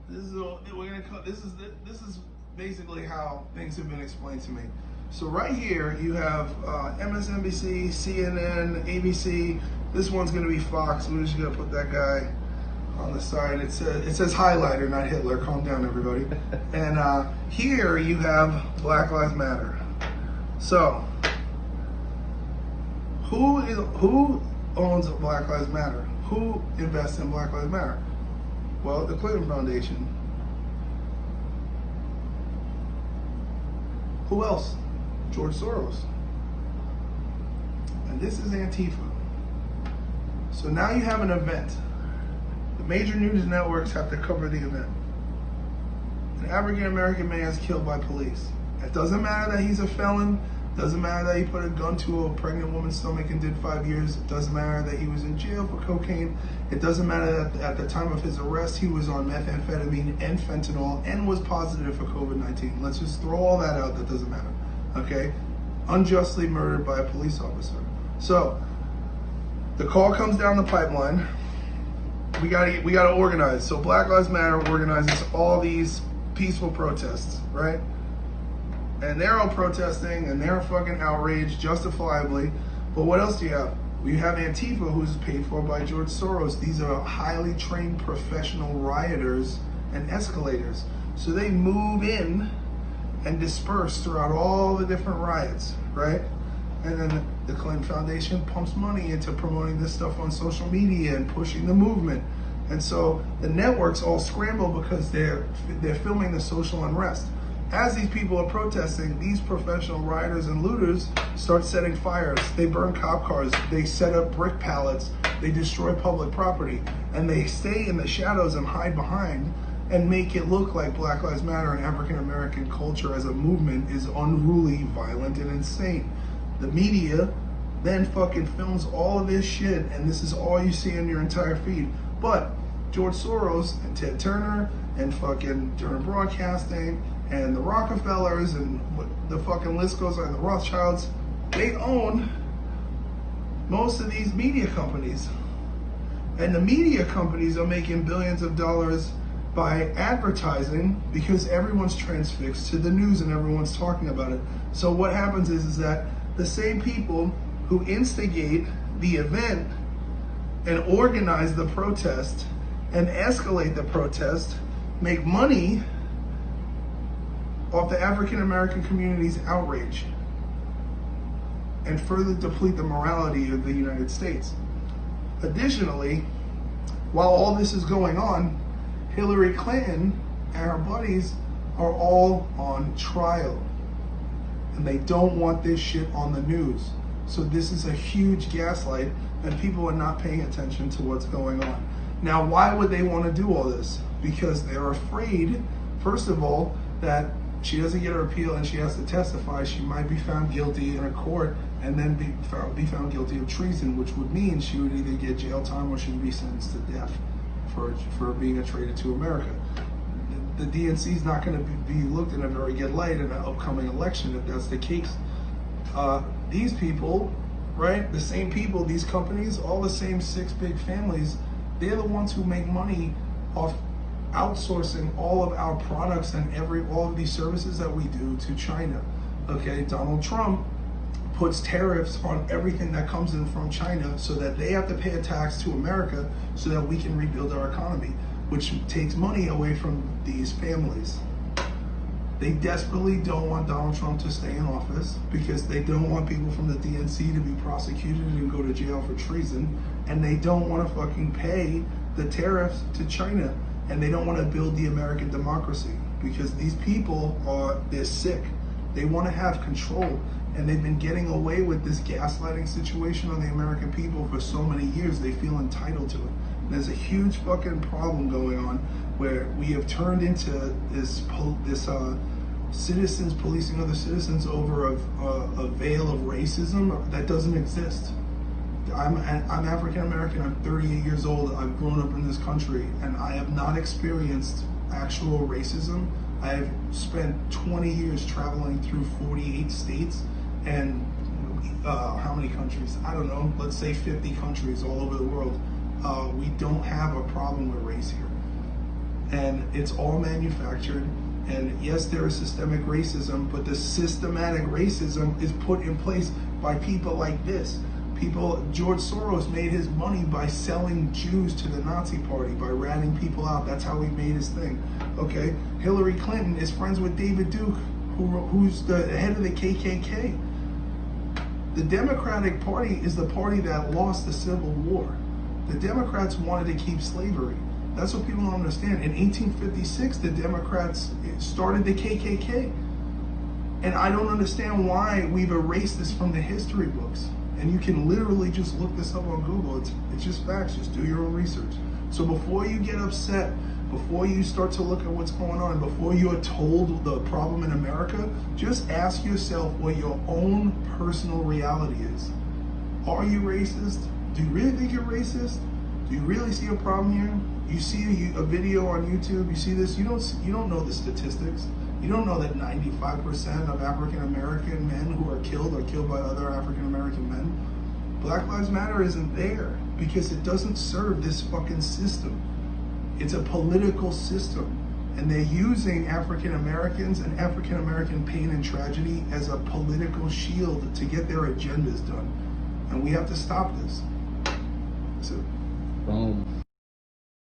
This is basically how things have been explained to me. So right here you have MSNBC, CNN, ABC. This one's going to be Fox. We're just going to put that guy on the side. It says highlighter, not Hitler. Calm down, everybody. And here you have Black Lives Matter. So who owns Black Lives Matter? Who invests in Black Lives Matter? Well, the Clinton Foundation. Who else? George Soros. And this is Antifa. So now you have an event. The major news networks have to cover the event. An African American man is killed by police. It doesn't matter that he's a felon. It doesn't matter that he put a gun to a pregnant woman's stomach and did 5 years. It doesn't matter that he was in jail for cocaine. It doesn't matter that at the time of his arrest he was on methamphetamine and fentanyl and was positive for COVID-19. Let's just throw all that out. That doesn't matter. Okay? Unjustly murdered by a police officer. So the call comes down the pipeline. We gotta organize. So Black Lives Matter organizes all these peaceful protests, right? And they're all protesting and they're fucking outraged, justifiably. But what else do you have? We have Antifa, who's paid for by George Soros. These are highly trained professional rioters and escalators. So they move in and disperse throughout all the different riots, right? And then the Clinton Foundation pumps money into promoting this stuff on social media and pushing the movement. And so the networks all scramble because they're filming the social unrest. As these people are protesting, these professional rioters and looters start setting fires. They burn cop cars, they set up brick pallets, they destroy public property, and they stay in the shadows and hide behind and make it look like Black Lives Matter and African American culture as a movement is unruly, violent, and insane. The media then fucking films all of this shit, and this is all you see in your entire feed. But George Soros and Ted Turner and fucking Turner Broadcasting and the Rockefellers and the fucking list goes on, the Rothschilds, they own most of these media companies. And the media companies are making billions of dollars by advertising because everyone's transfixed to the news and everyone's talking about it. So what happens is that the same people who instigate the event and organize the protest and escalate the protest make money off the African American community's outrage and further deplete the morality of the United States. Additionally, while all this is going on, Hillary Clinton and her buddies are all on trial. And they don't want this shit on the news. So this is a huge gaslight and people are not paying attention to what's going on. Now, why would they want to do all this? Because they're afraid, first of all, that she doesn't get her appeal and she has to testify. She might be found guilty in a court and then be found guilty of treason, which would mean she would either get jail time or she'd be sentenced to death for being a traitor to America. The DNC is not going to be looked in a very good light in an upcoming election if that's the case. These people, right, the same people, these companies, all the same 6 big families, they're the ones who make money off outsourcing all of our products and all of these services that we do to China. Okay, Donald Trump puts tariffs on everything that comes in from China so that they have to pay a tax to America so that we can rebuild our economy, which takes money away from these families. They desperately don't want Donald Trump to stay in office because they don't want people from the DNC to be prosecuted and go to jail for treason, and they don't want to fucking pay the tariffs to China, and they don't want to build the American democracy because these people they're sick. They want to have control, and they've been getting away with this gaslighting situation on the American people for so many years. They feel entitled to it. There's a huge fucking problem going on where we have turned into this citizens policing other citizens over a veil of racism that doesn't exist. I'm African American, I'm 38 years old, I've grown up in this country, and I have not experienced actual racism. I have spent 20 years traveling through 48 states and how many countries? I don't know, let's say 50 countries all over the world. We don't have a problem with race here. and it's all manufactured. And yes, there is systemic racism, but the systematic racism is put in place by people like this. George Soros made his money by selling Jews to the Nazi Party, by ratting people out. That's how he made his thing. Okay, Hillary Clinton is friends with David Duke, who's the head of the KKK. The Democratic Party is the party that lost the Civil War. The Democrats wanted to keep slavery. That's what people don't understand. In 1856, the Democrats started the KKK. And I don't understand why we've erased this from the history books. And you can literally just look this up on Google. It's just facts. Just do your own research. So before you get upset, before you start to look at what's going on, before you are told the problem in America, just ask yourself what your own personal reality is. Are you racist? Do you really think you're racist? Do you really see a problem here? You see a video on YouTube, you see this, you don't know the statistics. You don't know that 95% of African American men who are killed by other African American men. Black Lives Matter isn't there because it doesn't serve this fucking system. It's a political system, and they're using African Americans and African American pain and tragedy as a political shield to get their agendas done. And we have to stop this. So. Boom.